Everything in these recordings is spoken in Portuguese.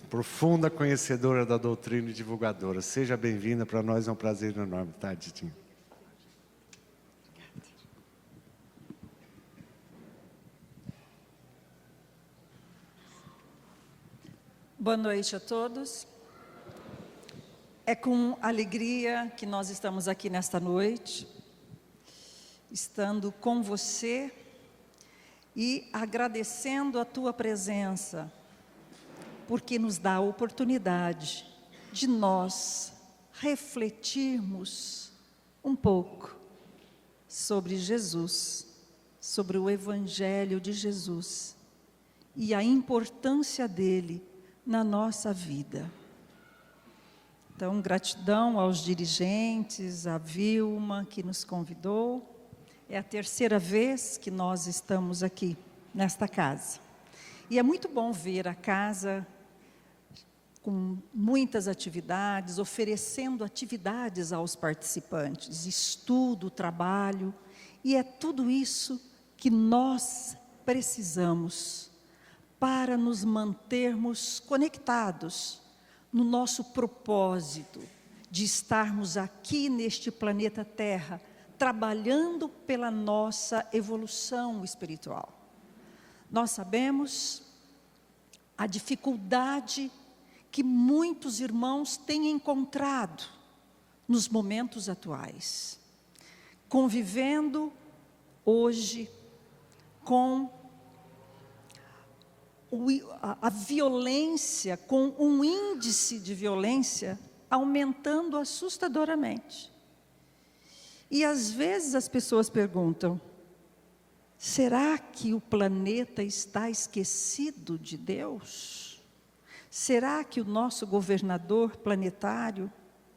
profunda conhecedora da doutrina e divulgadora. Seja bem-vinda, para nós é um prazer enorme, tá, Ditinho? Boa noite a todos. É com alegria que nós estamos aqui nesta noite, estando com você e agradecendo a tua presença, porque nos dá a oportunidade de nós refletirmos um pouco sobre Jesus, sobre o Evangelho de Jesus e a importância dele na nossa vida. Então, gratidão aos dirigentes, a Vilma, que nos convidou. É a terceira vez que nós estamos aqui, nesta casa. E é muito bom ver a casa com muitas atividades, oferecendo atividades aos participantes, estudo, trabalho. E é tudo isso que nós precisamos para nos mantermos conectados no nosso propósito de estarmos aqui neste planeta Terra, trabalhando pela nossa evolução espiritual. Nós sabemos a dificuldade que muitos irmãos têm encontrado nos momentos atuais, convivendo hoje com a violência, com um índice de violência aumentando assustadoramente. E às vezes as pessoas perguntam: será que o planeta está esquecido de Deus? Será que o nosso governador planetário,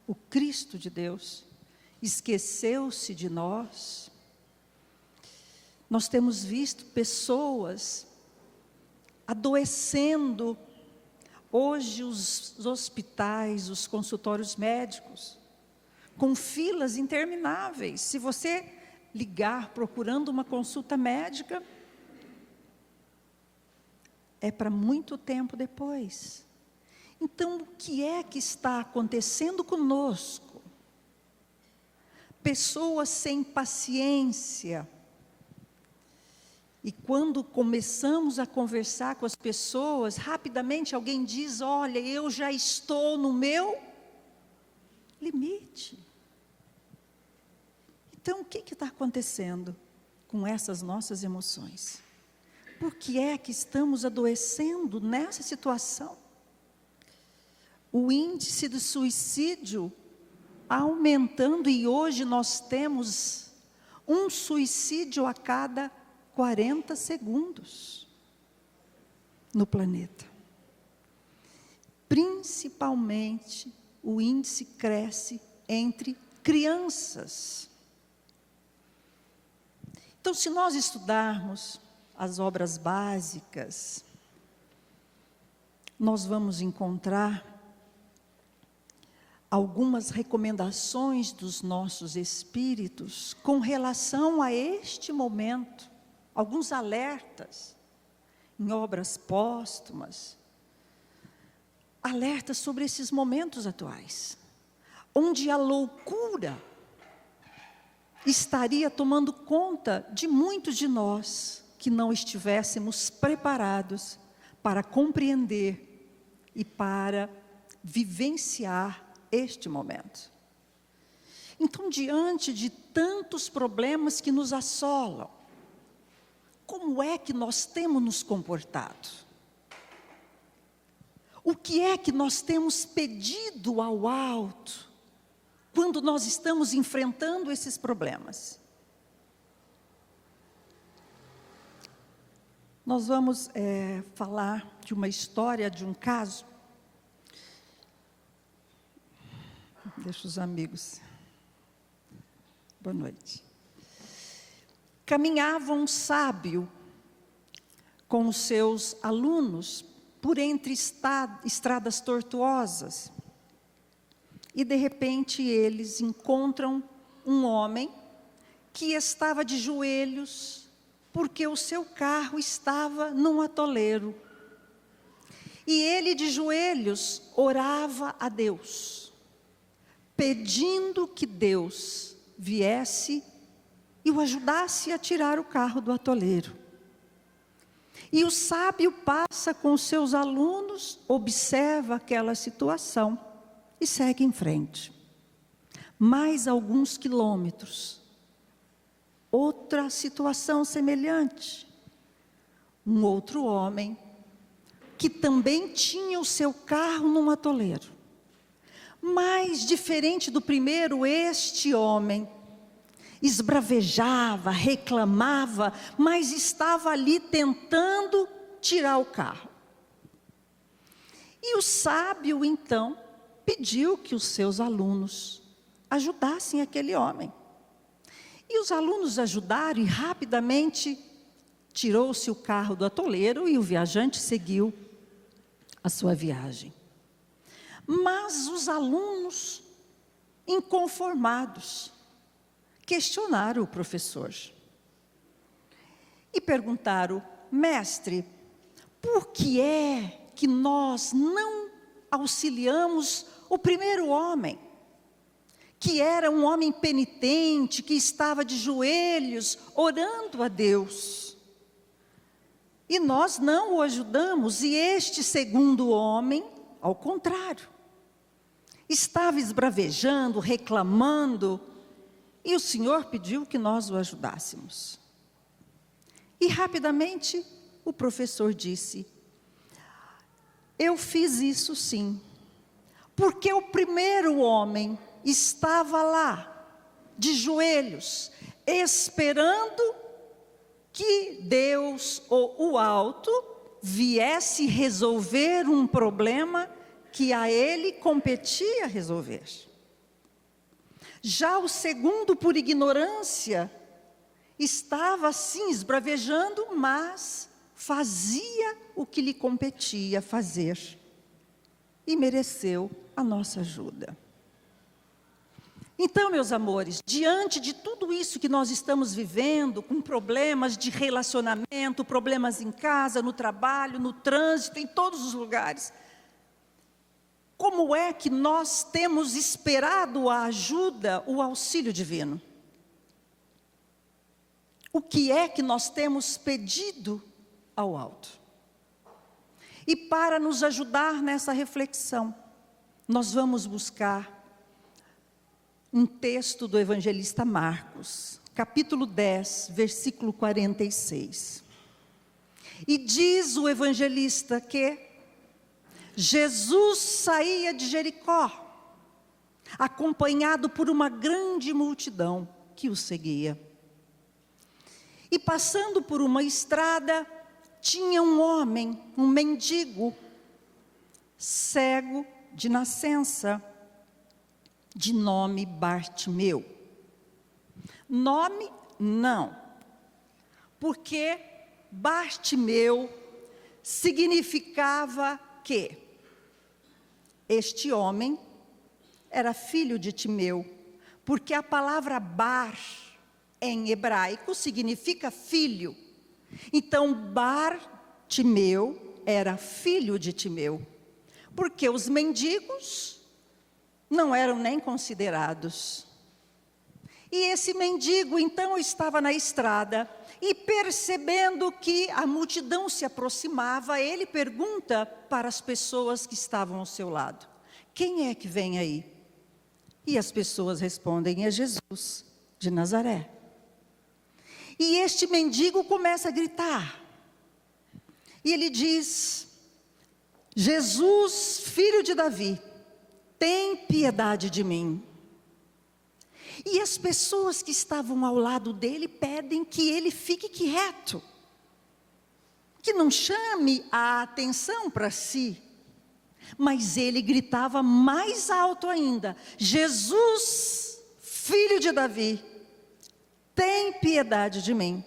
o Cristo de Deus, esqueceu-se de nós? Nós temos visto pessoas adoecendo. Hoje os hospitais, os consultórios médicos, com filas intermináveis. Se você ligar procurando uma consulta médica, é para muito tempo depois. Então, o que é que está acontecendo conosco? Pessoas sem paciência. E quando começamos a conversar com as pessoas, rapidamente alguém diz: olha, eu já estou no meu limite. Então, o que está acontecendo com essas nossas emoções? Por que é que estamos adoecendo nessa situação? O índice de suicídio aumentando, e hoje nós temos um suicídio a cada 40 segundos no planeta. Principalmente, o índice cresce entre crianças. Então, se nós estudarmos as obras básicas, nós vamos encontrar algumas recomendações dos nossos espíritos com relação a este momento. Alguns alertas em obras póstumas, alertas sobre esses momentos atuais, onde a loucura estaria tomando conta de muitos de nós que não estivéssemos preparados para compreender e para vivenciar este momento. Então, diante de tantos problemas que nos assolam, como é que nós temos nos comportado? O que é que nós temos pedido ao alto quando nós estamos enfrentando esses problemas? Nós vamos falar de uma história, de um caso. Deixa os amigos. Boa noite. Caminhava um sábio com os seus alunos por entre estradas tortuosas. E de repente eles encontram um homem que estava de joelhos porque o seu carro estava num atoleiro. E ele de joelhos orava a Deus, pedindo que Deus viesse e o ajudasse a tirar o carro do atoleiro. E o sábio passa com os seus alunos, observa aquela situação e segue em frente. Mais alguns quilômetros, outra situação semelhante. Um outro homem, que também tinha o seu carro num atoleiro. Mas, diferente do primeiro, este homem esbravejava, reclamava, mas estava ali tentando tirar o carro. E o sábio, então, pediu que os seus alunos ajudassem aquele homem. E os alunos ajudaram e rapidamente tirou-se o carro do atoleiro e o viajante seguiu a sua viagem. Mas os alunos, inconformados, questionaram o professor e perguntaram: mestre, por que é que nós não auxiliamos o primeiro homem, que era um homem penitente, que estava de joelhos, orando a Deus? E nós não o ajudamos, e este segundo homem, ao contrário, estava esbravejando, reclamando, e o Senhor pediu que nós o ajudássemos. E rapidamente o professor disse: eu fiz isso sim, porque o primeiro homem estava lá, de joelhos, esperando que Deus ou o alto viesse resolver um problema que a ele competia resolver. Já o segundo, por ignorância, estava assim esbravejando, mas fazia o que lhe competia fazer e mereceu a nossa ajuda. Então, meus amores, diante de tudo isso que nós estamos vivendo, com problemas de relacionamento, problemas em casa, no trabalho, no trânsito, em todos os lugares, como é que nós temos esperado a ajuda, o auxílio divino? O que é que nós temos pedido ao alto? E para nos ajudar nessa reflexão, nós vamos buscar um texto do evangelista Marcos, capítulo 10, versículo 46. E diz o evangelista que Jesus saía de Jericó, acompanhado por uma grande multidão que o seguia. E passando por uma estrada, tinha um homem, um mendigo, cego de nascença, de nome Bartimeu. Nome, não, porque Bartimeu significava que este homem era filho de Timeu, porque a palavra Bar, em hebraico, significa filho. Então, Bartimeu era filho de Timeu, porque os mendigos não eram nem considerados. E esse mendigo, então, estava na estrada, e percebendo que a multidão se aproximava, ele pergunta para as pessoas que estavam ao seu lado: quem é que vem aí? E as pessoas respondem: é Jesus de Nazaré. E este mendigo começa a gritar, e ele diz: Jesus, filho de Davi, tem piedade de mim. E as pessoas que estavam ao lado dele pedem que ele fique quieto, que não chame a atenção para si. Mas ele gritava mais alto ainda: Jesus, filho de Davi, tem piedade de mim.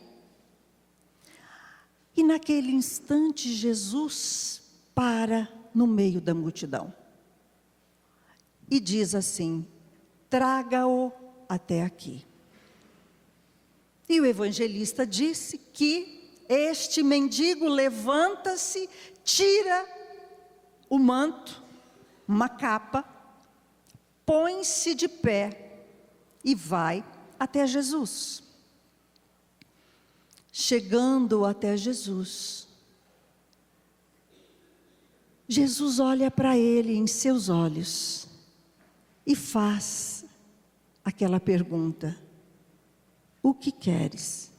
E naquele instante Jesus para no meio da multidão e diz assim: traga-o até aqui. E o evangelista disse que este mendigo levanta-se, tira o manto, uma capa, põe-se de pé e vai até Jesus. Chegando até Jesus, Jesus olha para ele em seus olhos e faz aquela pergunta: o que queres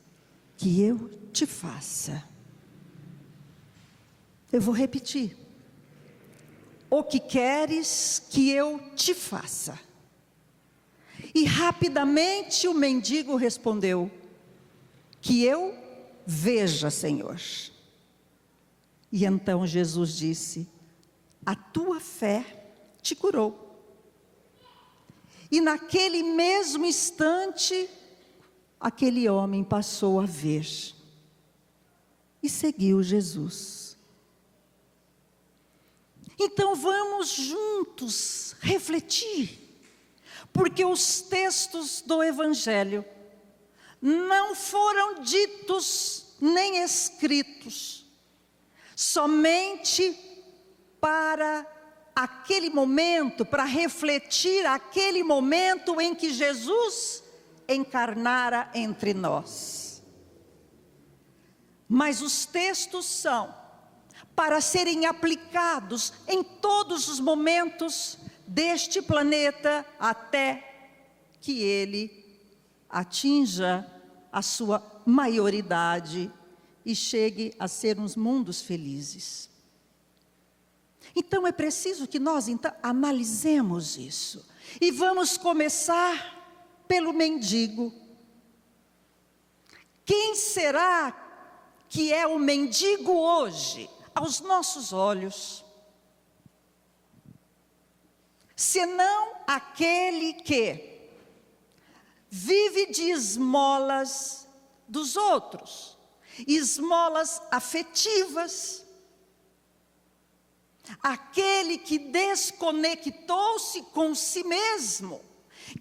que eu te faça? Eu vou repetir. O que queres que eu te faça? E rapidamente o mendigo respondeu: que eu veja, Senhor. E então Jesus disse: a tua fé te curou. E naquele mesmo instante, aquele homem passou a ver e seguiu Jesus. Então vamos juntos refletir, porque os textos do Evangelho não foram ditos nem escritos somente para aquele momento, para refletir aquele momento em que Jesus encarnara entre nós. Mas os textos são para serem aplicados em todos os momentos deste planeta até que ele atinja a sua maioridade e chegue a ser uns mundos felizes. Então é preciso que nós analisemos isso. E vamos começar pelo mendigo. Quem será que é o mendigo hoje, aos nossos olhos? Senão aquele que vive de esmolas dos outros, esmolas afetivas, aquele que desconectou-se com si mesmo,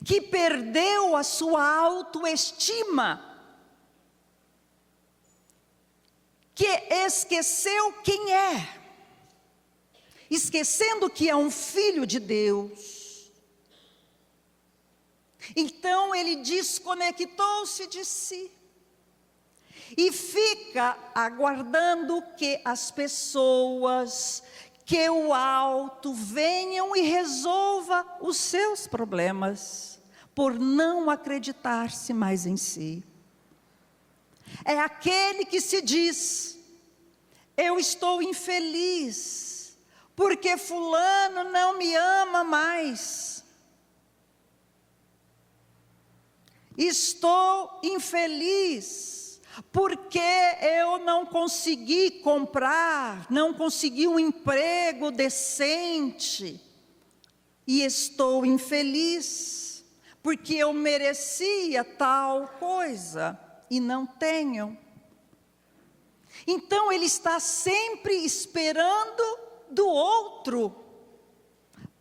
que perdeu a sua autoestima, que esqueceu quem é, esquecendo que é um filho de Deus. Então ele desconectou-se de si e fica aguardando que as pessoas, que o alto venham e resolva os seus problemas, por não acreditar-se mais em si. É aquele que se diz: eu estou infeliz, porque fulano não me ama mais. Estou infeliz, porque eu não consegui comprar, não consegui um emprego decente. E estou infeliz, porque eu merecia tal coisa e não tenho. Então ele está sempre esperando do outro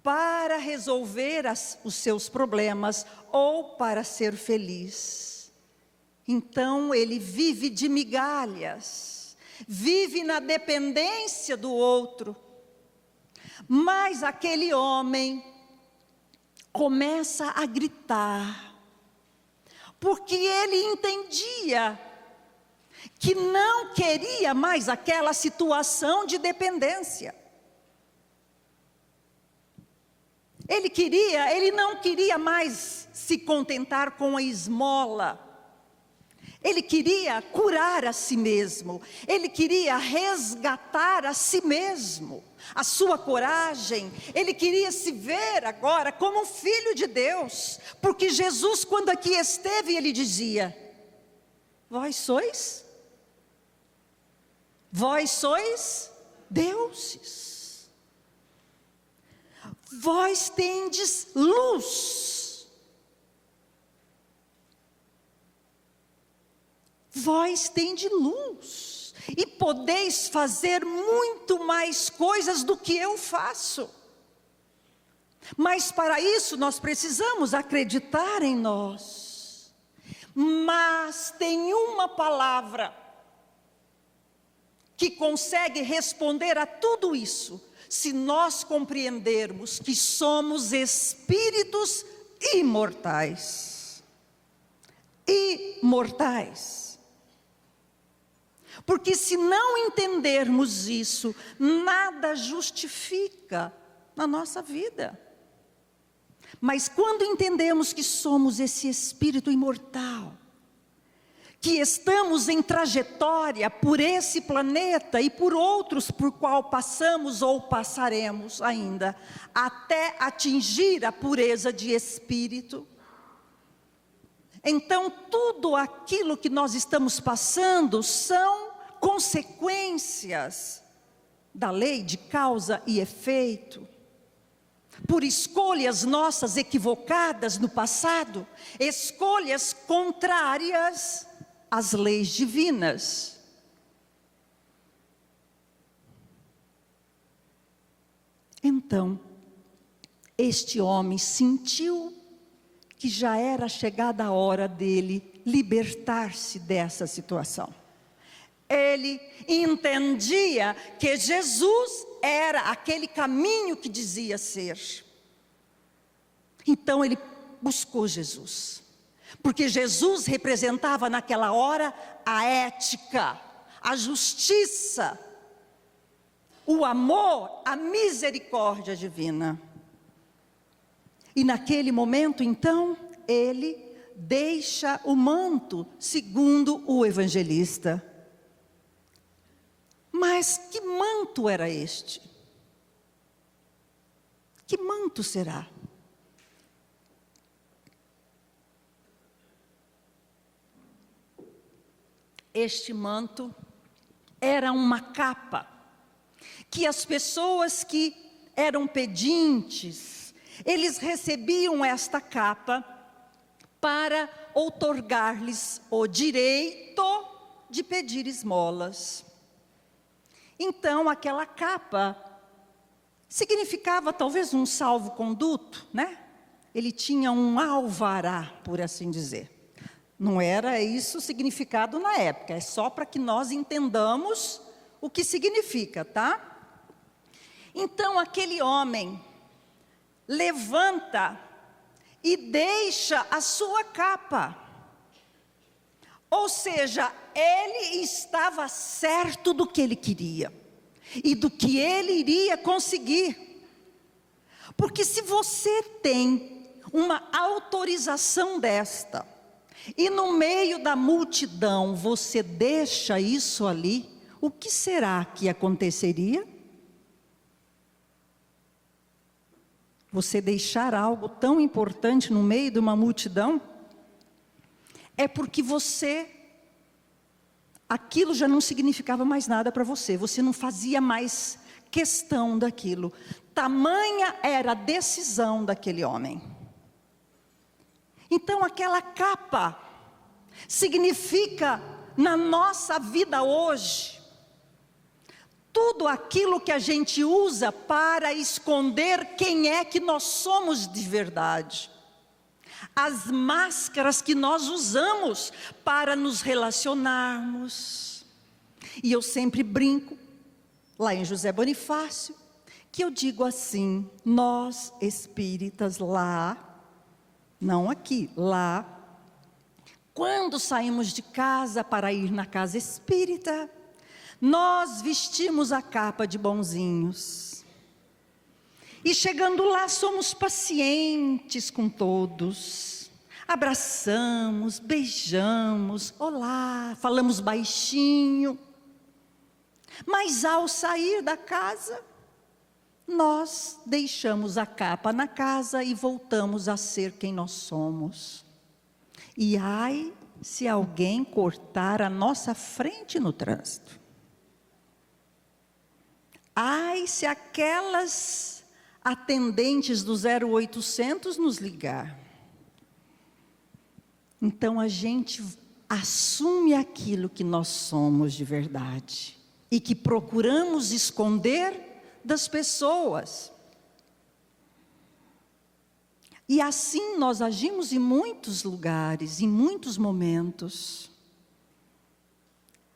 para resolver os seus problemas ou para ser feliz. Então ele vive de migalhas, vive na dependência do outro. Mas aquele homem começa a gritar, porque ele entendia que não queria mais aquela situação de dependência. Ele não queria mais se contentar com a esmola. Ele queria curar a si mesmo, ele queria resgatar a si mesmo, a sua coragem. Ele queria se ver agora como um filho de Deus, porque Jesus, quando aqui esteve, ele dizia: vós sois deuses, vós tendes luz, vós tendes luz, e podeis fazer muito mais coisas do que eu faço. Mas para isso nós precisamos acreditar em nós. Mas tem uma palavra que consegue responder a tudo isso, se nós compreendermos que somos espíritos imortais. Imortais. Porque se não entendermos isso, nada justifica na nossa vida. Mas quando entendemos que somos esse espírito imortal, que estamos em trajetória por esse planeta e por outros por qual passamos ou passaremos ainda, até atingir a pureza de espírito, então tudo aquilo que nós estamos passando são consequências da lei de causa e efeito, por escolhas nossas equivocadas no passado, escolhas contrárias às leis divinas. Então, este homem sentiu que já era chegada a hora dele libertar-se dessa situação. Ele entendia que Jesus era aquele caminho que dizia ser. Então ele buscou Jesus. Porque Jesus representava naquela hora a ética, a justiça, o amor, a misericórdia divina. E naquele momento, então, ele deixa o manto, segundo o evangelista. Mas que manto era este? Que manto será? Este manto era uma capa que as pessoas que eram pedintes, eles recebiam esta capa para outorgar-lhes o direito de pedir esmolas. Então, aquela capa significava talvez um salvo-conduto, né? Ele tinha um alvará, por assim dizer. Não era isso o significado na época, é só para que nós entendamos o que significa, tá? Então, aquele homem levanta e deixa a sua capa. Ou seja, ele estava certo do que ele queria e do que ele iria conseguir. Porque se você tem uma autorização desta, e no meio da multidão você deixa isso ali, o que será que aconteceria? Você deixar algo tão importante no meio de uma multidão? É porque aquilo já não significava mais nada para você, você não fazia mais questão daquilo. Tamanha era a decisão daquele homem. Então aquela capa significa na nossa vida hoje, tudo aquilo que a gente usa para esconder quem é que nós somos de verdade. As máscaras que nós usamos para nos relacionarmos. E eu sempre brinco, lá em José Bonifácio, que eu digo assim, nós espíritas lá, não aqui, lá, quando saímos de casa para ir na casa espírita, nós vestimos a capa de bonzinhos. E chegando lá, somos pacientes com todos. Abraçamos, beijamos, olá, falamos baixinho. Mas ao sair da casa, nós deixamos a capa na casa e voltamos a ser quem nós somos. E ai, se alguém cortar a nossa frente no trânsito. Ai, se aquelas atendentes do 0800 nos ligar. Então a gente assume aquilo que nós somos de verdade e que procuramos esconder das pessoas. E assim nós agimos em muitos lugares, em muitos momentos.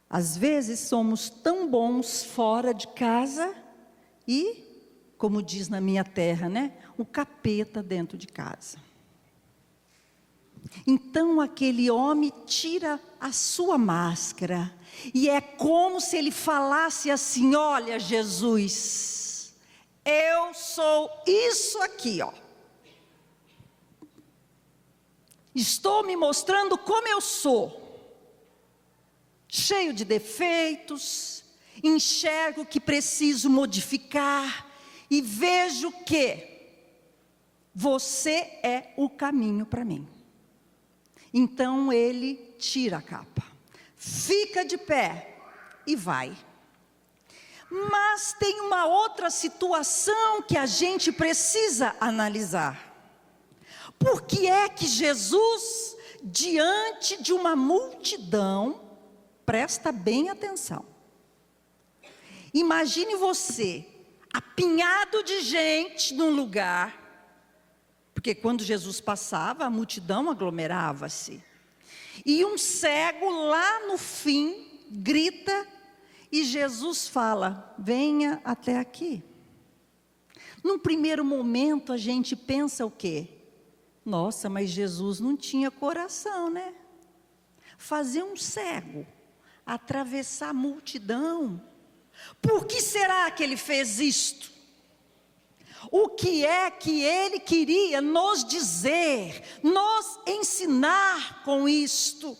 Às vezes somos tão bons fora de casa e como diz na minha terra, né? O capeta dentro de casa. Então aquele homem tira a sua máscara, e é como se ele falasse assim: olha, Jesus, eu sou isso aqui, ó. Estou me mostrando como eu sou, cheio de defeitos, enxergo que preciso modificar, e vejo que você é o caminho para mim. Então ele tira a capa, fica de pé e vai. Mas tem uma outra situação que a gente precisa analisar. Por que é que Jesus, diante de uma multidão, presta bem atenção. Imagine você, apinhado de gente num lugar, porque quando Jesus passava, a multidão aglomerava-se. E um cego lá no fim grita, e Jesus fala: venha até aqui. Num primeiro momento a gente pensa o quê? Nossa, mas Jesus não tinha coração, né? Fazer um cego atravessar a multidão. Por que será que ele fez isto? O que é que ele queria nos dizer, nos ensinar com isto?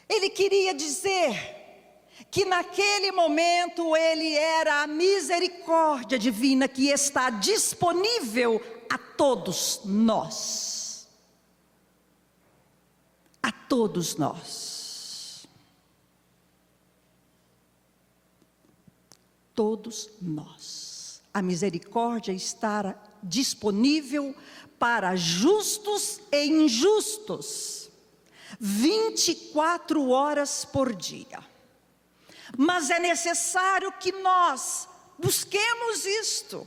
Ele queria dizer que naquele momento ele era a misericórdia divina que está disponível a todos nós. A todos nós. Todos nós. A misericórdia está disponível para justos e injustos, 24 horas por dia. Mas é necessário que nós busquemos isto,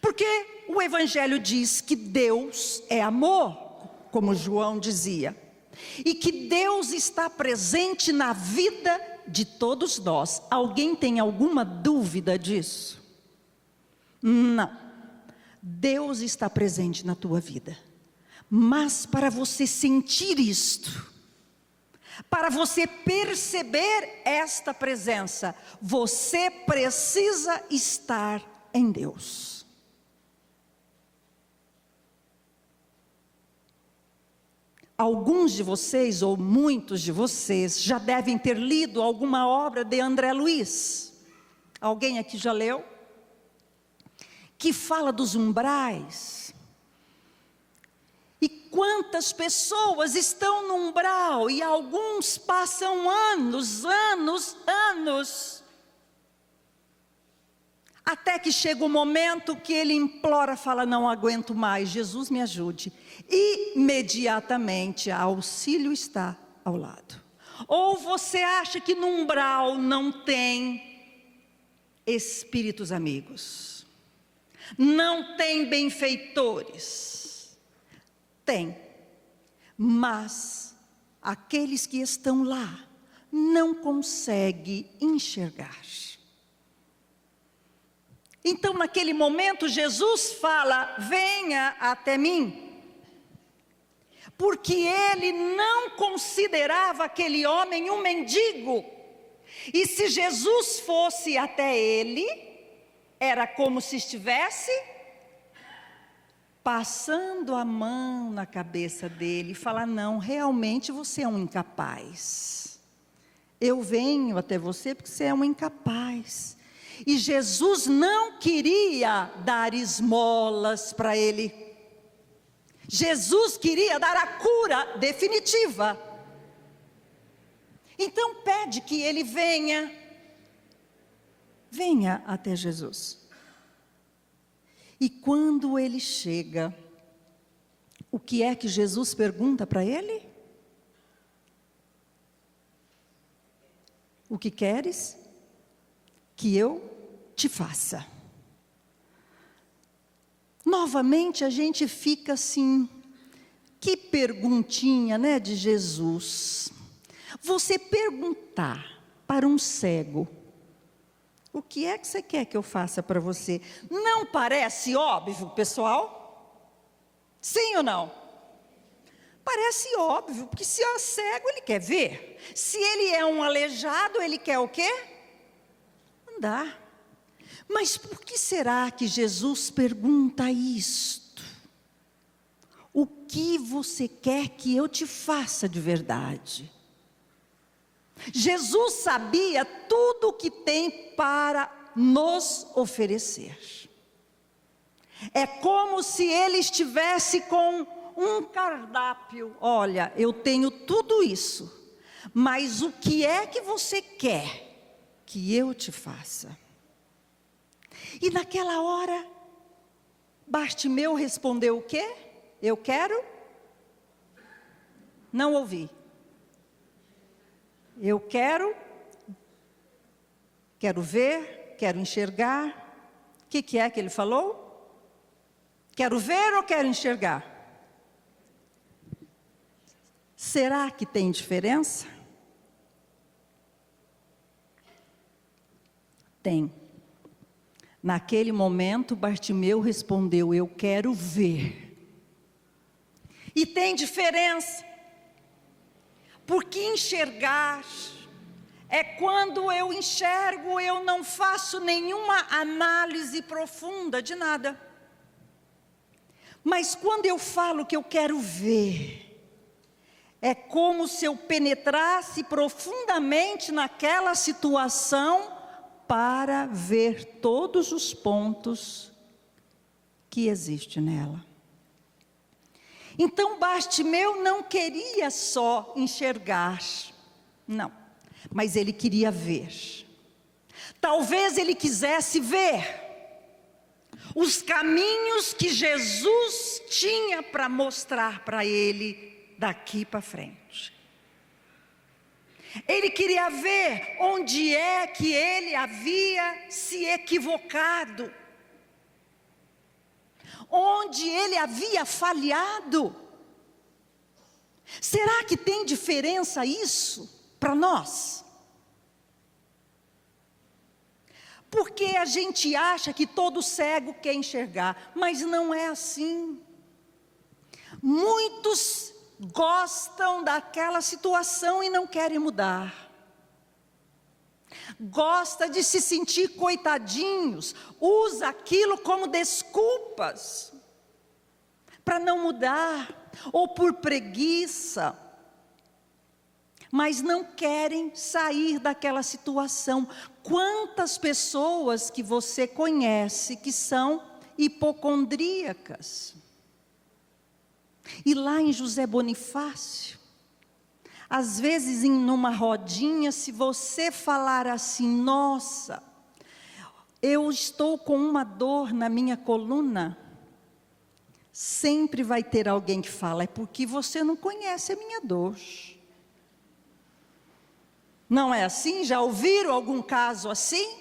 porque o Evangelho diz que Deus é amor, como João dizia, e que Deus está presente na vida de todos nós. Alguém tem alguma dúvida disso? Não. Deus está presente na tua vida, mas para você sentir isto, para você perceber esta presença, você precisa estar em Deus. Alguns de vocês, ou muitos de vocês, já devem ter lido alguma obra de André Luiz. Alguém aqui já leu? Que fala dos umbrais. E quantas pessoas estão no umbral, e alguns passam anos, até que chega o momento que ele implora, fala: não aguento mais, Jesus me ajude. Imediatamente auxílio está ao lado. Ou você acha que no umbral não tem espíritos amigos, não tem benfeitores? Tem, mas aqueles que estão lá não conseguem enxergar. Então naquele momento Jesus fala: venha até mim, porque ele não considerava aquele homem um mendigo, e se Jesus fosse até ele, era como se estivesse passando a mão na cabeça dele e falar: não, realmente você é um incapaz. Eu venho até você porque você é um incapaz. E Jesus não queria dar esmolas para ele. Jesus queria dar a cura definitiva. Então pede que ele venha até Jesus. E quando ele chega, o que é que Jesus pergunta para ele? O que queres que eu te faça? Novamente a gente fica assim, que perguntinha, né, de Jesus. Você perguntar para um cego O que é que você quer que eu faça para você? Não parece óbvio, pessoal? Sim ou não? Parece óbvio, porque se é cego, ele quer ver. Se ele é um aleijado, ele quer o quê? Andar. Mas por que será que Jesus pergunta isto? O que você quer que eu te faça de verdade? Jesus sabia tudo o que tem para nos oferecer. É como se ele estivesse com um cardápio. Olha, eu tenho tudo isso, mas o que é que você quer que eu te faça? E naquela hora, Bartimeu respondeu o quê? Eu quero? Não ouvi. Eu quero ver, quero enxergar. O que é que ele falou? Quero ver ou quero enxergar? Será que tem diferença? Tem. Naquele momento, Bartimeu respondeu: eu quero ver. E tem diferença. Porque enxergar é quando eu enxergo, eu não faço nenhuma análise profunda de nada. Mas quando eu falo que eu quero ver, é como se eu penetrasse profundamente naquela situação para ver todos os pontos que existem nela. Então Bartimeu não queria só enxergar, não, mas ele queria ver. Talvez ele quisesse ver os caminhos que Jesus tinha para mostrar para ele daqui para frente. Ele queria ver onde é que ele havia se equivocado, onde ele havia falhado. Será que tem diferença isso para nós? Porque a gente acha que todo cego quer enxergar, mas não é assim. Muitos gostam daquela situação e não querem mudar. Gosta de se sentir coitadinhos, usa aquilo como desculpas para não mudar, ou por preguiça, mas não querem sair daquela situação. Quantas pessoas que você conhece que são hipocondríacas? E lá em José Bonifácio, às vezes numa rodinha, se você falar assim: nossa, eu estou com uma dor na minha coluna, sempre vai ter alguém que fala: é porque você não conhece a minha dor. Não é assim? Já ouviram algum caso assim?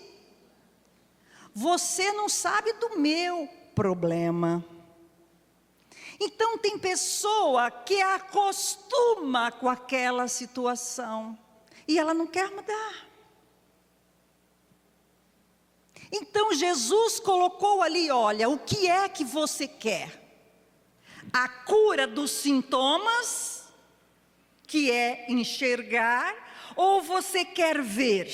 Você não sabe do meu problema. Então tem pessoa que acostuma com aquela situação e ela não quer mudar. Então Jesus colocou ali: olha, o que é que você quer? A cura dos sintomas, que é enxergar, ou você quer ver,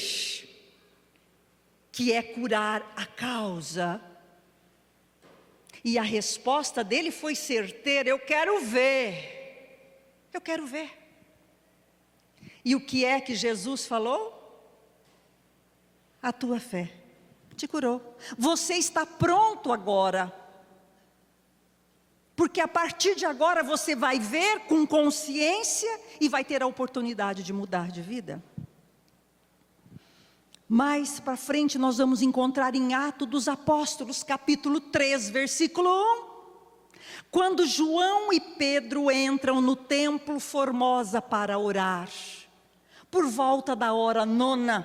que é curar a causa? E a resposta dele foi certeira: eu quero ver. Eu quero ver. E o que é que Jesus falou? A tua fé te curou. Você está pronto agora. Porque a partir de agora você vai ver com consciência e vai ter a oportunidade de mudar de vida. Mais para frente nós vamos encontrar em Atos dos Apóstolos, capítulo 3, versículo 1. Quando João e Pedro entram no templo Formosa para orar, por volta da hora 9.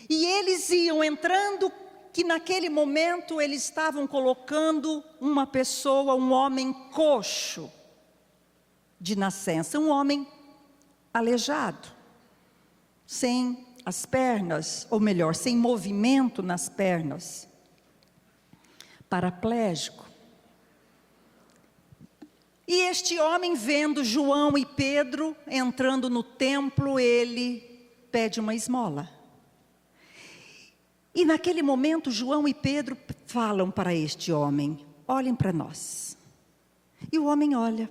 E eles iam entrando, que naquele momento eles estavam colocando uma pessoa, um homem coxo de nascença, um homem aleijado, sem as pernas, ou melhor, sem movimento nas pernas, paraplégico. E este homem, vendo João e Pedro entrando no templo, ele pede uma esmola. E naquele momento, João e Pedro falam para este homem: olhem para nós. E o homem olha.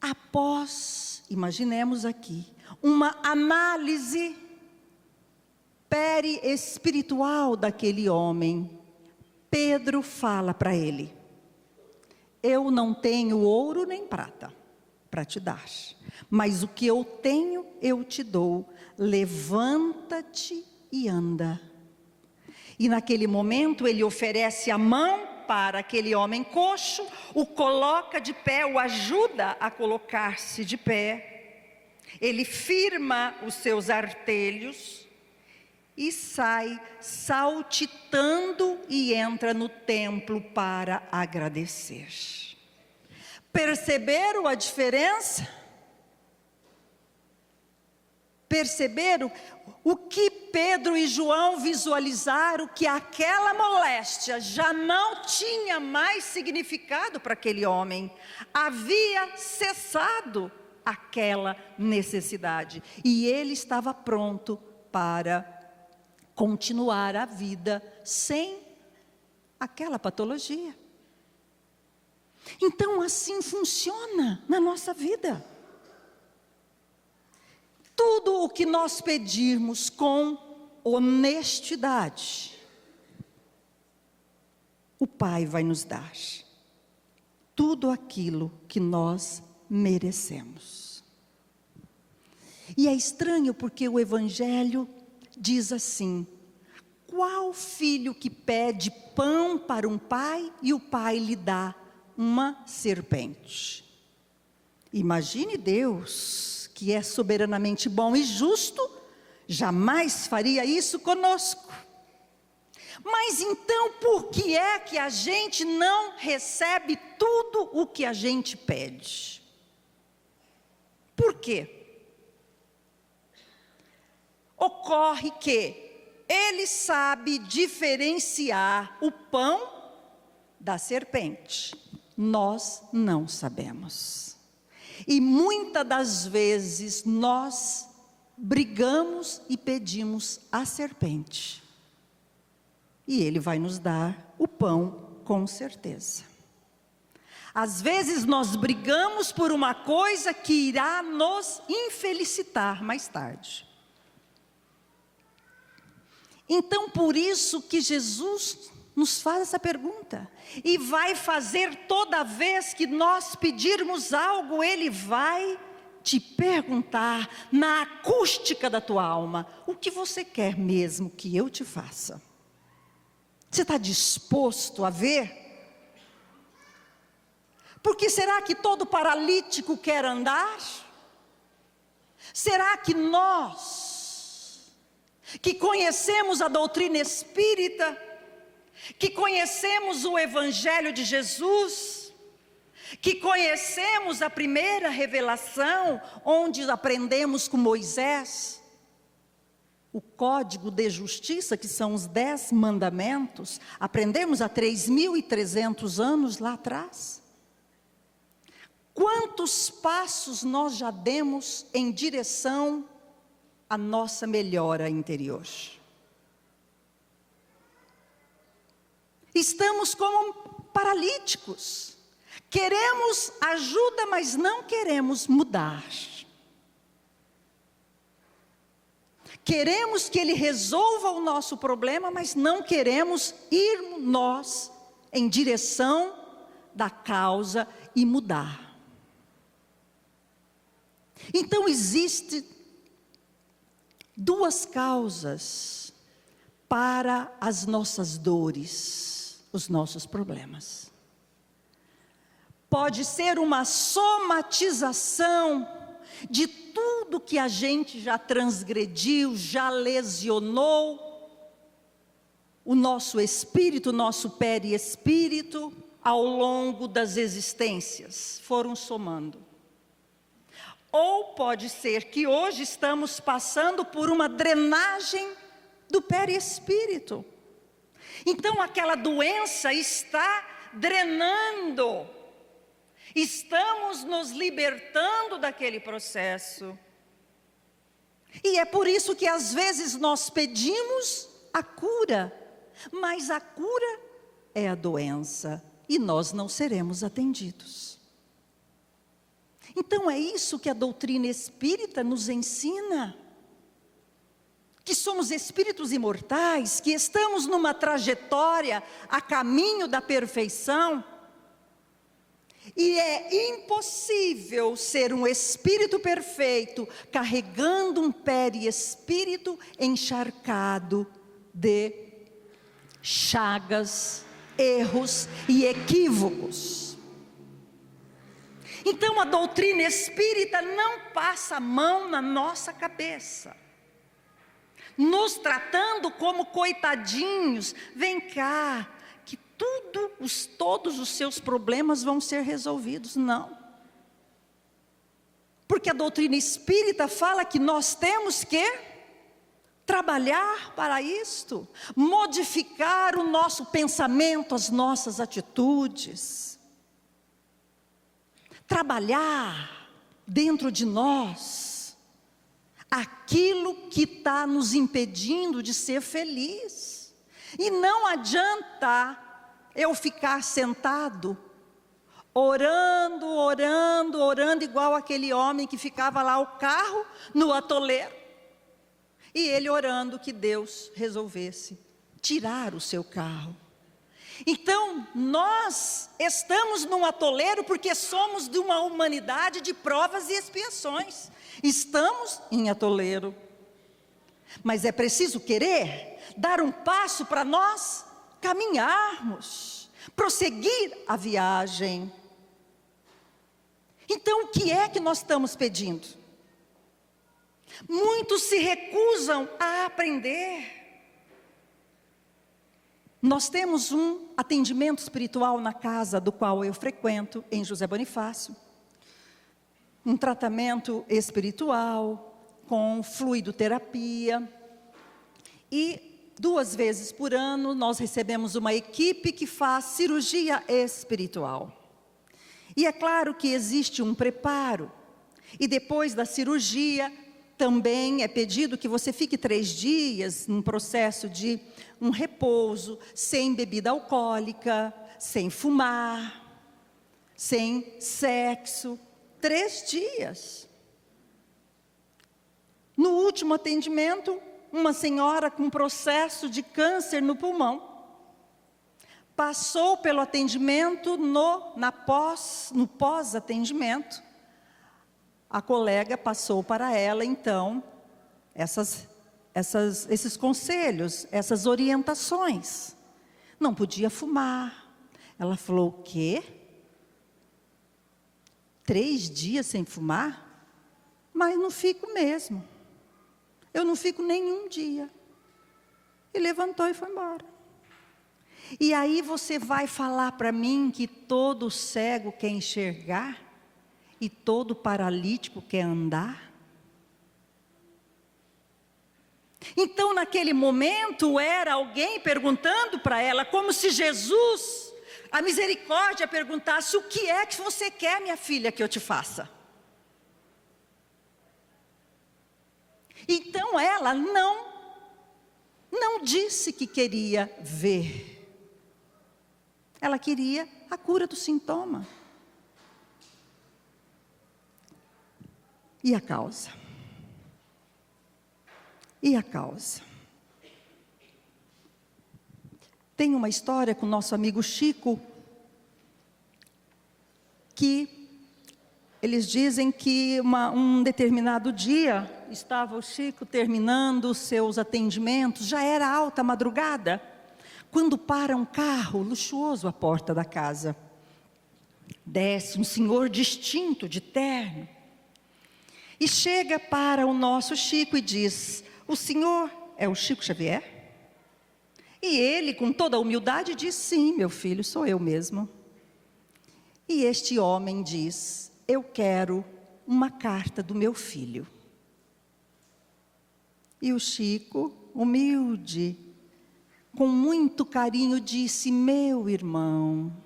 Após, imaginemos aqui, uma análise periespiritual daquele homem, Pedro fala para ele: eu não tenho ouro nem prata para te dar, mas o que eu tenho eu te dou. Levanta-te e anda. E naquele momento ele oferece a mão para aquele homem coxo, o coloca de pé, o ajuda a colocar-se de pé. Ele firma os seus artelhos e sai saltitando e entra no templo para agradecer. Perceberam a diferença? Perceberam o que Pedro e João visualizaram? Que aquela moléstia já não tinha mais significado para aquele homem. Havia cessado aquela necessidade. E ele estava pronto para continuar a vida sem aquela patologia. Então assim funciona na nossa vida. Tudo o que nós pedirmos com honestidade, o Pai vai nos dar. Tudo aquilo que nós merecemos. E é estranho porque o Evangelho diz assim: qual filho que pede pão para um pai e o pai lhe dá uma serpente? Imagine Deus, que é soberanamente bom e justo, jamais faria isso conosco. Mas então, por que é que a gente não recebe tudo o que a gente pede? Por quê? Ocorre que ele sabe diferenciar o pão da serpente. Nós não sabemos. E muitas das vezes nós brigamos e pedimos a serpente. E ele vai nos dar o pão com certeza. Às vezes nós brigamos por uma coisa que irá nos infelicitar mais tarde. Então por isso que Jesus nos faz essa pergunta, e vai fazer toda vez que nós pedirmos algo, Ele vai te perguntar na acústica da tua alma: o que você quer mesmo que eu te faça? Você está disposto a ver? Porque será que todo paralítico quer andar? Será que nós, que conhecemos a doutrina espírita, que conhecemos o Evangelho de Jesus, que conhecemos a primeira revelação, onde aprendemos com Moisés, o código de justiça, que são os 10 mandamentos, aprendemos há 3.300 anos lá atrás. Quantos passos nós já demos em direção à nossa melhora interior? Estamos como paralíticos. Queremos ajuda, mas não queremos mudar. Queremos que Ele resolva o nosso problema, mas não queremos ir nós em direção da causa e mudar. Então existem duas causas para as nossas dores, os nossos problemas. Pode ser uma somatização de tudo que a gente já transgrediu, já lesionou o nosso espírito, o nosso perispírito, ao longo das existências, foram somando. Ou pode ser que hoje estamos passando por uma drenagem do perispírito. Então aquela doença está drenando. Estamos nos libertando daquele processo. E é por isso que às vezes nós pedimos a cura, mas a cura é a doença e nós não seremos atendidos. Então é isso que a doutrina espírita nos ensina. Que somos espíritos imortais, que estamos numa trajetória a caminho da perfeição. E é impossível ser um espírito perfeito carregando um perispírito encharcado de chagas, erros e equívocos. Então a doutrina espírita não passa a mão na nossa cabeça, nos tratando como coitadinhos. Vem cá, que todos os seus problemas vão ser resolvidos. Não. Porque a doutrina espírita fala que nós temos que trabalhar para isto, modificar o nosso pensamento, as nossas atitudes. Trabalhar dentro de nós aquilo que está nos impedindo de ser feliz. E não adianta eu ficar sentado, orando, igual aquele homem que ficava lá o carro no atoleiro, e ele orando que Deus resolvesse tirar o seu carro. Então, nós estamos num atoleiro porque somos de uma humanidade de provas e expiações. Estamos em atoleiro. Mas é preciso querer dar um passo para nós caminharmos, prosseguir a viagem. Então, o que é que nós estamos pedindo? Muitos se recusam a aprender. Nós temos um atendimento espiritual na casa do qual eu frequento, em José Bonifácio. Um tratamento espiritual, com fluidoterapia. E 2 vezes por ano nós recebemos uma equipe que faz cirurgia espiritual. E é claro que existe um preparo. E depois da cirurgia, também é pedido que você fique 3 dias num processo de um repouso, sem bebida alcoólica, sem fumar, sem sexo. 3 dias. No último atendimento, uma senhora com processo de câncer no pulmão passou pelo atendimento no pós-atendimento. A colega passou para ela, então, esses conselhos, essas orientações. Não podia fumar. Ela falou: o quê? 3 dias sem fumar? Mas não fico mesmo. Eu não fico nenhum dia. E levantou e foi embora. E aí você vai falar para mim que todo cego quer enxergar? E todo paralítico quer andar? Então naquele momento era alguém perguntando para ela, como se Jesus, a misericórdia, perguntasse: o que é que você quer, minha filha, que eu te faça? Então ela não disse que queria ver. Ela queria a cura do sintoma. E a causa? E a causa? Tem uma história com o nosso amigo Chico, que eles dizem que um determinado dia, estava o Chico terminando os seus atendimentos, já era alta madrugada, quando para um carro luxuoso à porta da casa. Desce um senhor distinto, de terno, e chega para o nosso Chico e diz: o senhor é o Chico Xavier? E ele, com toda a humildade, diz: sim, meu filho, sou eu mesmo. E este homem diz: eu quero uma carta do meu filho. E o Chico, humilde, com muito carinho, disse: meu irmão,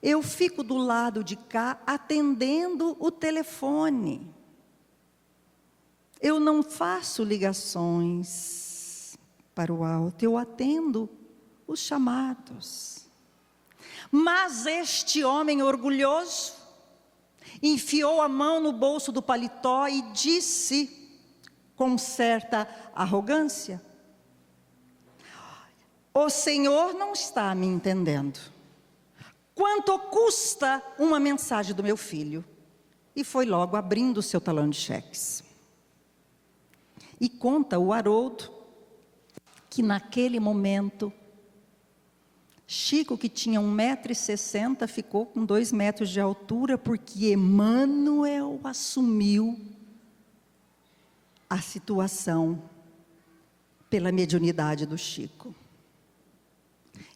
eu fico do lado de cá atendendo o telefone. Eu não faço ligações para o alto, eu atendo os chamados. Mas este homem orgulhoso enfiou a mão no bolso do paletó e disse, com certa arrogância: o senhor não está me entendendo. Quanto custa uma mensagem do meu filho? E foi logo abrindo o seu talão de cheques. E conta o Haroldo que naquele momento, Chico, que tinha 1,60 m, ficou com 2 metros de altura, porque Emmanuel assumiu a situação pela mediunidade do Chico.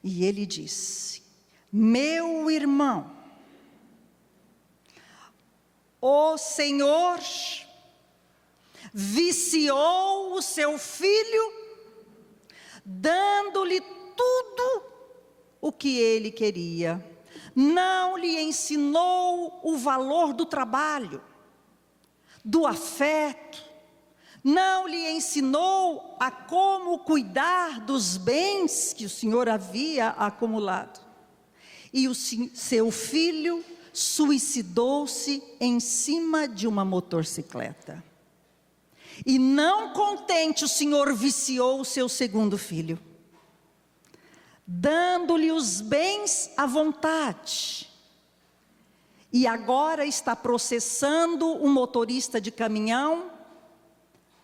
E ele disse: meu irmão, o Senhor viciou o seu filho, dando-lhe tudo o que ele queria. Não lhe ensinou o valor do trabalho, do afeto, não lhe ensinou a como cuidar dos bens que o Senhor havia acumulado. E o seu filho suicidou-se em cima de uma motocicleta. E não contente, o Senhor viciou o seu segundo filho, dando-lhe os bens à vontade. E agora está processando um motorista de caminhão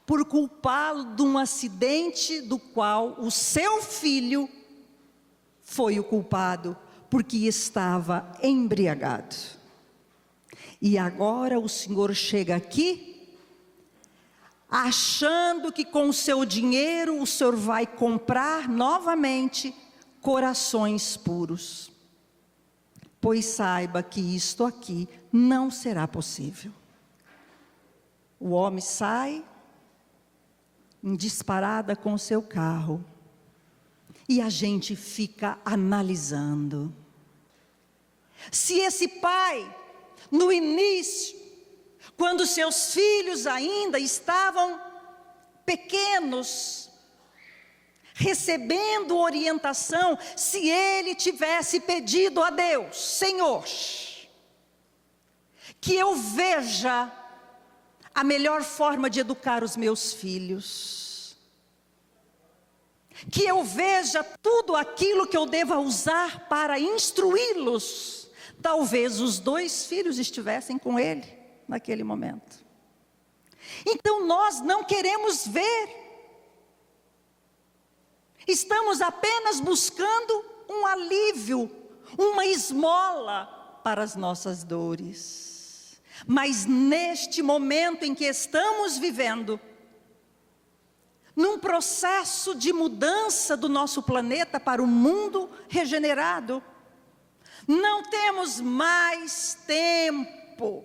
por culpá-lo de um acidente do qual o seu filho foi o culpado, porque estava embriagado. E agora o Senhor chega aqui, achando que com o seu dinheiro o Senhor vai comprar novamente corações puros. Pois saiba que isto aqui não será possível. O homem sai em disparada com o seu carro, e a gente fica analisando. Se esse pai, no início, quando seus filhos ainda estavam pequenos, recebendo orientação, se ele tivesse pedido a Deus: Senhor, que eu veja a melhor forma de educar os meus filhos, que eu veja tudo aquilo que eu deva usar para instruí-los, talvez os 2 filhos estivessem com ele naquele momento. Então nós não queremos ver, estamos apenas buscando um alívio, uma esmola para as nossas dores. Mas neste momento em que estamos vivendo, num processo de mudança do nosso planeta para um mundo regenerado, não temos mais tempo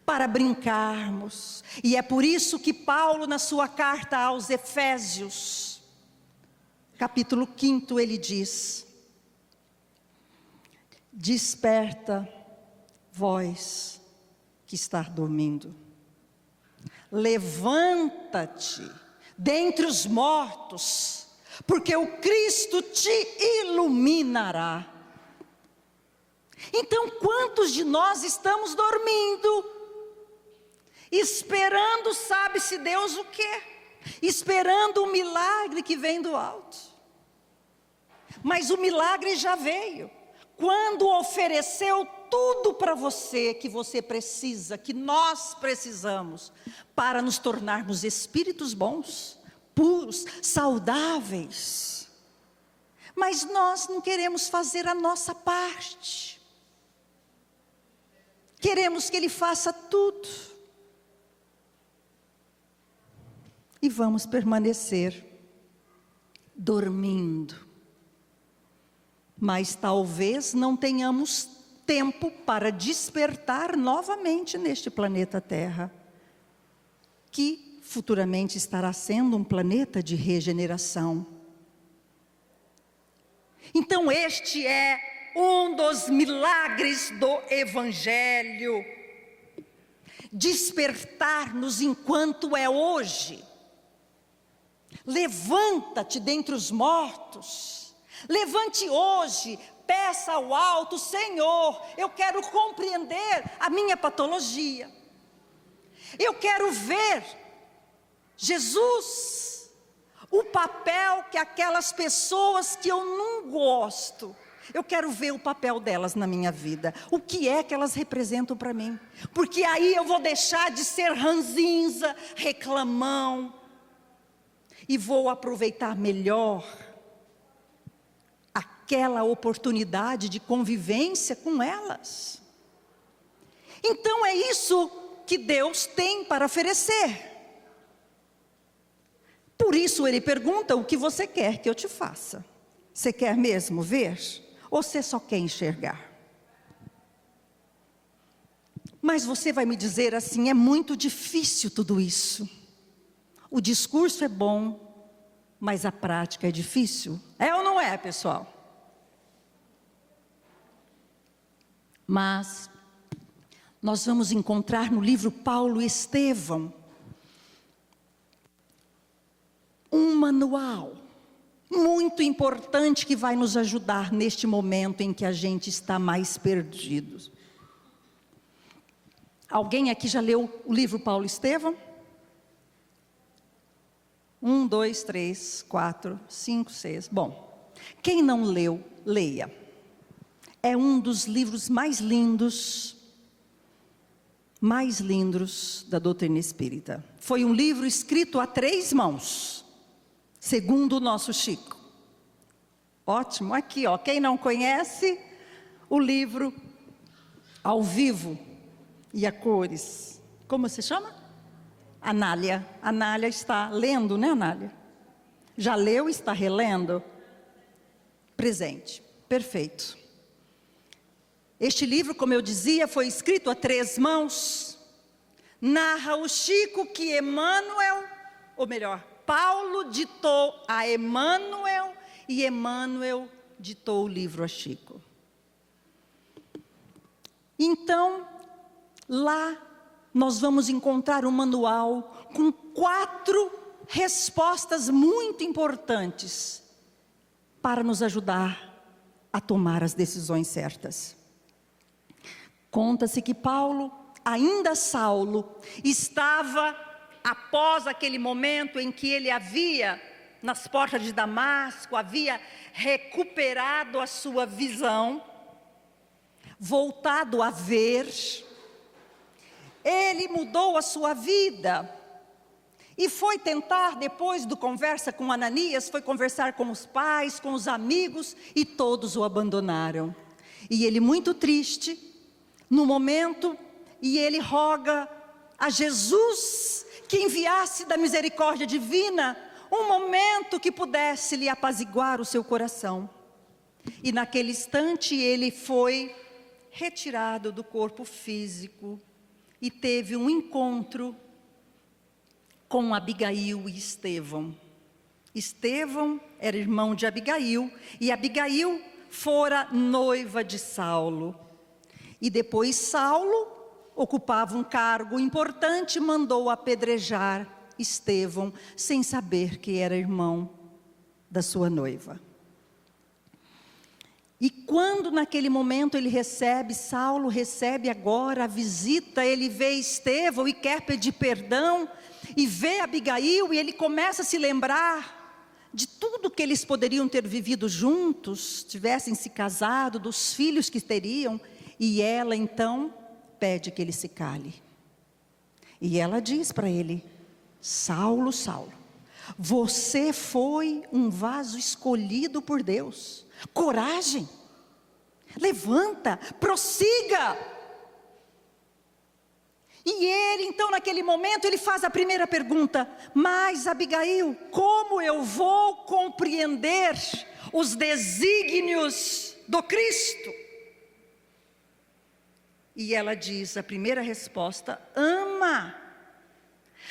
para brincarmos. E é por isso que Paulo, na sua carta aos Efésios, capítulo 5, ele diz: desperta, vós que está dormindo, levanta-te dentre os mortos, porque o Cristo te iluminará. Então, quantos de nós estamos dormindo, esperando, sabe-se Deus o quê? Esperando o milagre que vem do alto. Mas o milagre já veio, quando ofereceu tudo para você que você precisa, que nós precisamos, para nos tornarmos espíritos bons, puros, saudáveis. Mas nós não queremos fazer a nossa parte. Queremos que Ele faça tudo. E vamos permanecer dormindo. Mas talvez não tenhamos tempo para despertar novamente neste planeta Terra, que futuramente estará sendo um planeta de regeneração. Então este é um dos milagres do Evangelho. Despertar-nos enquanto é hoje. Levanta-te dentre os mortos. Levante hoje, peça ao alto: Senhor, eu quero compreender a minha patologia. Eu quero ver, Jesus, o papel que aquelas pessoas que eu não gosto, eu quero ver o papel delas na minha vida. O que é que elas representam para mim? Porque aí eu vou deixar de ser ranzinza, reclamão, e vou aproveitar melhor aquela oportunidade de convivência com elas. Então é isso que Deus tem para oferecer. Por isso ele pergunta: o que você quer que eu te faça? Você quer mesmo ver? Ou você só quer enxergar? Mas você vai me dizer assim: é muito difícil tudo isso. O discurso é bom, mas a prática é difícil. É ou não é, pessoal? Mas nós vamos encontrar no livro Paulo e Estevão um manual muito importante que vai nos ajudar neste momento em que a gente está mais perdido. Alguém aqui já leu o livro Paulo e Estevão? 1, 2, 3, 4, 5, 6. Bom, quem não leu, leia. É um dos livros mais lindos da doutrina espírita. Foi um livro escrito a 3 mãos, segundo o nosso Chico. Ótimo, aqui ó, quem não conhece o livro ao vivo e a cores, como se chama? Anália. Anália está lendo, né, Anália? Já leu e está relendo? Presente, perfeito. Este livro, como eu dizia, foi escrito a 3 mãos. Narra o Chico que Emmanuel, ou melhor, Paulo ditou a Emmanuel e Emmanuel ditou o livro a Chico. Então, lá nós vamos encontrar um manual com 4 respostas muito importantes para nos ajudar a tomar as decisões certas. Conta-se que Paulo, ainda Saulo, estava, após aquele momento em que ele havia, nas portas de Damasco, havia recuperado a sua visão, voltado a ver, ele mudou a sua vida e foi tentar, depois do conversa com Ananias, foi conversar com os pais, com os amigos, e todos o abandonaram. E ele, muito triste, no momento, e ele roga a Jesus que enviasse da misericórdia divina um momento que pudesse lhe apaziguar o seu coração. E naquele instante ele foi retirado do corpo físico e teve um encontro com Abigail e Estevão. Estevão era irmão de Abigail, e Abigail fora noiva de Saulo. E depois Saulo ocupava um cargo importante, mandou apedrejar Estevão, sem saber que era irmão da sua noiva. E quando naquele momento ele recebe, Saulo recebe agora a visita, ele vê Estevão e quer pedir perdão, e vê Abigail, e ele começa a se lembrar de tudo que eles poderiam ter vivido juntos, tivessem se casado, dos filhos que teriam, e ela então pede que ele se cale. E ela diz para ele: Saulo, Saulo, você foi um vaso escolhido por Deus. Coragem, levanta, prossiga. E ele então naquele momento ele faz a primeira pergunta: mas Abigail, como eu vou compreender os desígnios do Cristo? E ela diz, a primeira resposta, ama.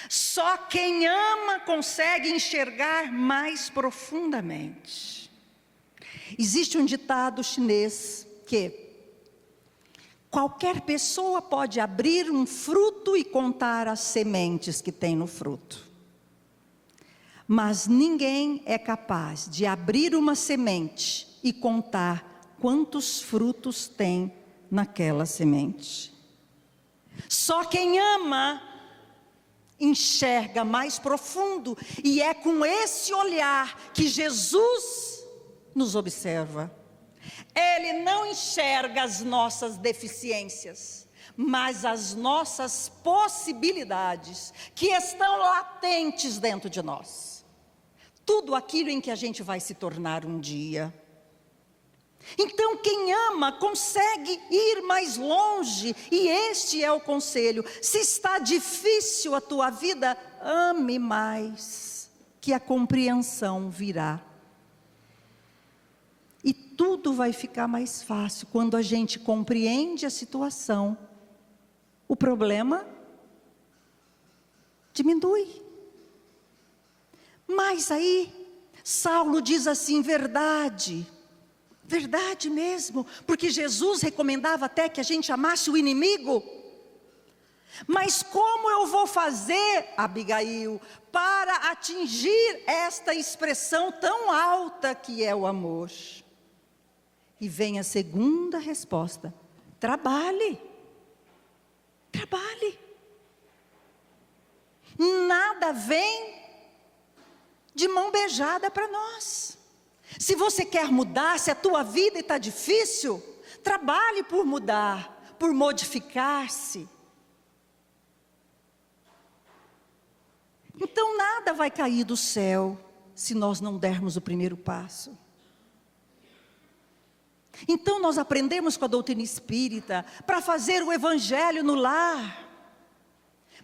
Só quem ama consegue enxergar mais profundamente. Existe um ditado chinês que qualquer pessoa pode abrir um fruto e contar as sementes que tem no fruto. Mas ninguém é capaz de abrir uma semente e contar quantos frutos tem naquela semente. Só quem ama enxerga mais profundo, e é com esse olhar que Jesus nos observa. Ele não enxerga as nossas deficiências, mas as nossas possibilidades que estão latentes dentro de nós. Tudo aquilo em que a gente vai se tornar um dia. Então quem ama consegue ir mais longe, e este é o conselho: se está difícil a tua vida, ame mais, que a compreensão virá. E tudo vai ficar mais fácil quando a gente compreende a situação. O problema diminui. Mas aí Saulo diz assim, verdade mesmo, porque Jesus recomendava até que a gente amasse o inimigo. Mas como eu vou fazer, Abigail, para atingir esta expressão tão alta que é o amor? E vem a segunda resposta: trabalhe. Nada vem de mão beijada para nós. Se você quer mudar, se a tua vida está difícil, trabalhe por mudar, por modificar-se. Então nada vai cair do céu se nós não dermos o primeiro passo. Então nós aprendemos com a doutrina espírita para fazer o evangelho no lar.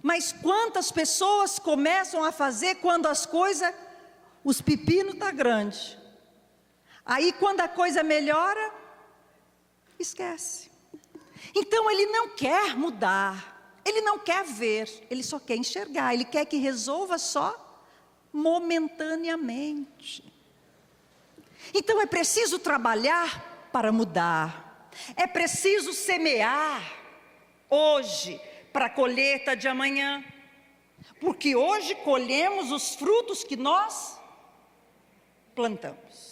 Mas quantas pessoas começam a fazer quando as coisas, os pepinos estão grandes. Aí quando a coisa melhora, esquece. Então ele não quer mudar, ele não quer ver, ele só quer enxergar, ele quer que resolva só momentaneamente. Então é preciso trabalhar para mudar, é preciso semear hoje para a colheita de amanhã, porque hoje colhemos os frutos que nós plantamos.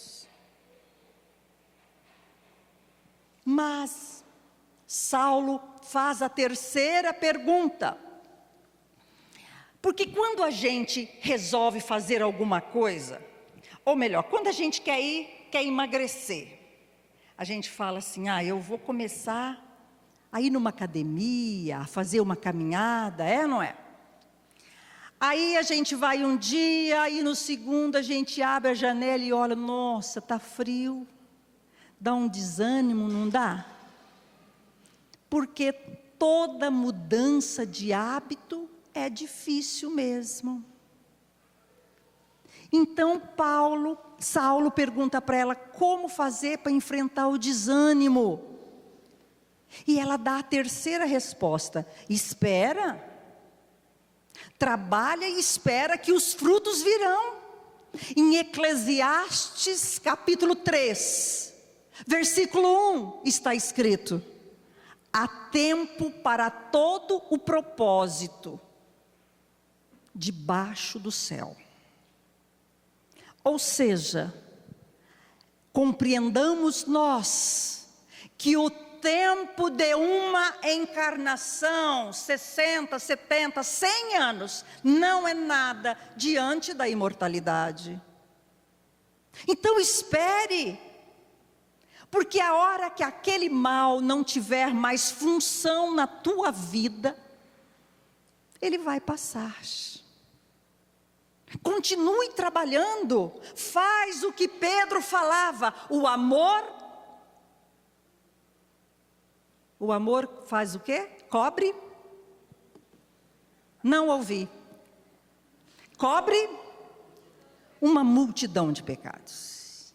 Mas Saulo faz a terceira pergunta, porque quando a gente resolve fazer alguma coisa, ou melhor, quando a gente quer emagrecer, a gente fala assim, eu vou começar a ir numa academia, a fazer uma caminhada, é ou não é? Aí a gente vai um dia, aí no segundo a gente abre a janela e olha, nossa, está frio. Dá um desânimo, não dá? Porque toda mudança de hábito é difícil mesmo. Então Saulo pergunta para ela como fazer para enfrentar o desânimo. E ela dá a terceira resposta: espera. Trabalha e espera que os frutos virão. Em Eclesiastes capítulo 3. Versículo 1 está escrito: há tempo para todo o propósito debaixo do céu. Ou seja, compreendamos nós que o tempo de uma encarnação, 60, 70, 100 anos, não é nada diante da imortalidade. Então espere. Porque a hora que aquele mal não tiver mais função na tua vida, ele vai passar. Continue trabalhando, faz o que Pedro falava, o amor faz o quê? Cobre? Não ouvi. Cobre uma multidão de pecados.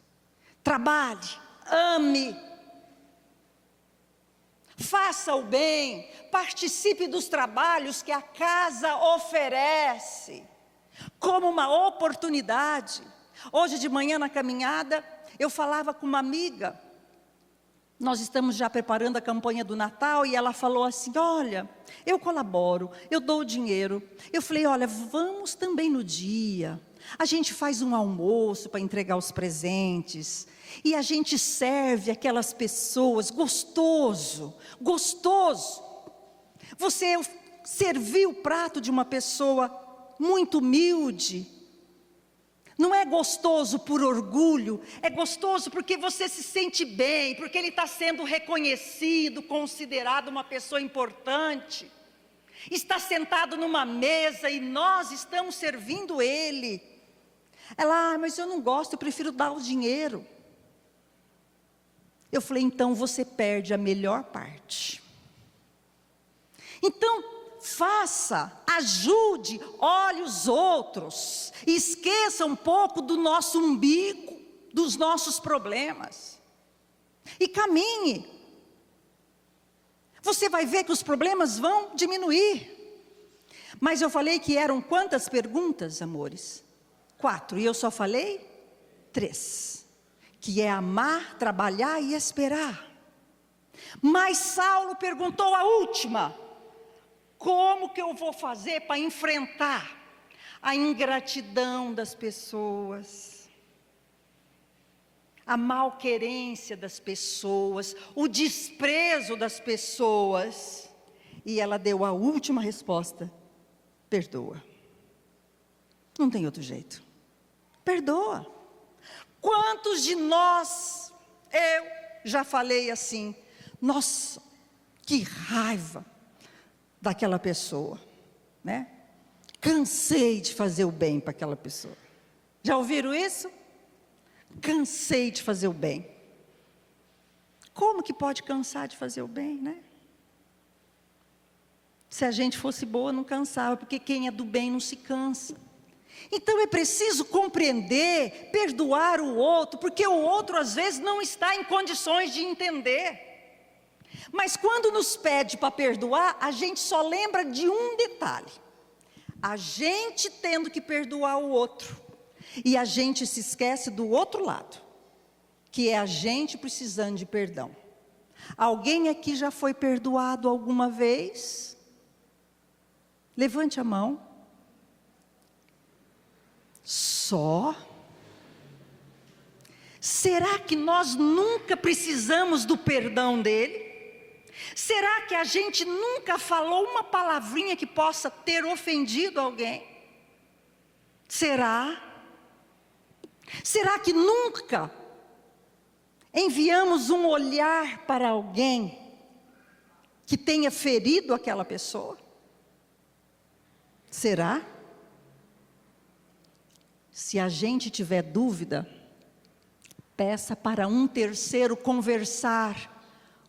Trabalhe. Ame, Faça o bem, participe dos trabalhos que a casa oferece, como uma oportunidade. Hoje de manhã na caminhada, eu falava com uma amiga, nós estamos já preparando a campanha do Natal, e ela falou assim, olha, eu colaboro, eu dou o dinheiro. Eu falei, olha, vamos também no dia, a gente faz um almoço para entregar os presentes, e a gente serve aquelas pessoas, gostoso, gostoso. Você serviu o prato de uma pessoa muito humilde, não é gostoso por orgulho, é gostoso porque você se sente bem, porque ele está sendo reconhecido, considerado uma pessoa importante, está sentado numa mesa e nós estamos servindo ele. Ela, mas eu não gosto, eu prefiro dar o dinheiro. Eu falei, então você perde a melhor parte. Então, faça, ajude, olhe os outros, esqueça um pouco do nosso umbigo, dos nossos problemas, e caminhe. Você vai ver que os problemas vão diminuir. Mas eu falei que eram quantas perguntas, amores? 4, e eu só falei 3, que é amar, trabalhar e esperar. Mas Saulo perguntou a última, como que eu vou fazer para enfrentar a ingratidão das pessoas, a malquerência das pessoas, o desprezo das pessoas? E ela deu a última resposta, perdoa. Não tem outro jeito, perdoa. Quantos de nós, eu já falei assim, nossa, que raiva daquela pessoa, né? Cansei de fazer o bem para aquela pessoa. Já ouviram isso? Cansei de fazer o bem. Como que pode cansar de fazer o bem, né? Se a gente fosse boa, não cansava, porque quem é do bem não se cansa. Então é preciso compreender, perdoar o outro, porque o outro às vezes não está em condições de entender. Mas quando nos pede para perdoar, a gente só lembra de um detalhe: a gente tendo que perdoar o outro, e a gente se esquece do outro lado, que é a gente precisando de perdão. Alguém aqui já foi perdoado alguma vez? Levante a mão. Só? Será que nós nunca precisamos do perdão dele? Será que a gente nunca falou uma palavrinha que possa ter ofendido alguém? Será? Será que nunca enviamos um olhar para alguém que tenha ferido aquela pessoa? Será? Se a gente tiver dúvida, peça para um terceiro conversar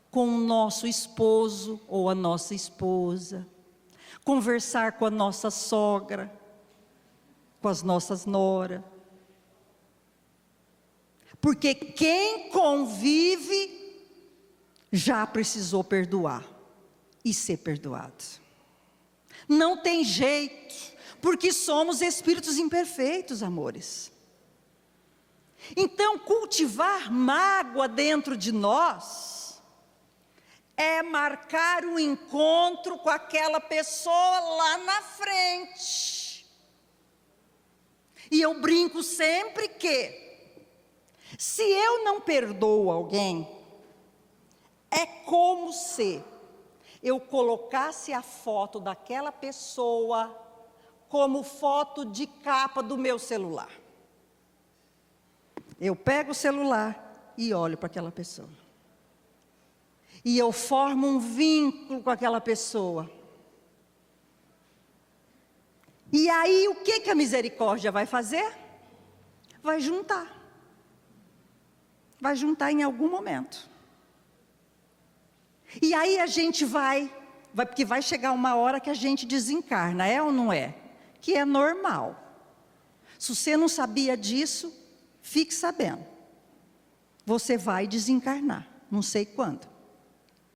com o nosso esposo ou a nossa esposa, conversar com a nossa sogra, com as nossas noras. Porque quem convive já precisou perdoar e ser perdoado. Não tem jeito, porque somos espíritos imperfeitos, amores. Então, cultivar mágoa dentro de nós é marcar um encontro com aquela pessoa lá na frente. E eu brinco sempre que, se eu não perdoo alguém, é como se eu colocasse a foto daquela pessoa como foto de capa do meu celular. Eu pego o celular e olho para aquela pessoa. E eu formo um vínculo com aquela pessoa. E aí o que a misericórdia vai fazer? Vai juntar. Vai juntar em algum momento. E aí a gente porque vai chegar uma hora que a gente desencarna, é ou não é? Que é normal. Se você não sabia disso, fique sabendo. Você vai desencarnar, não sei quando.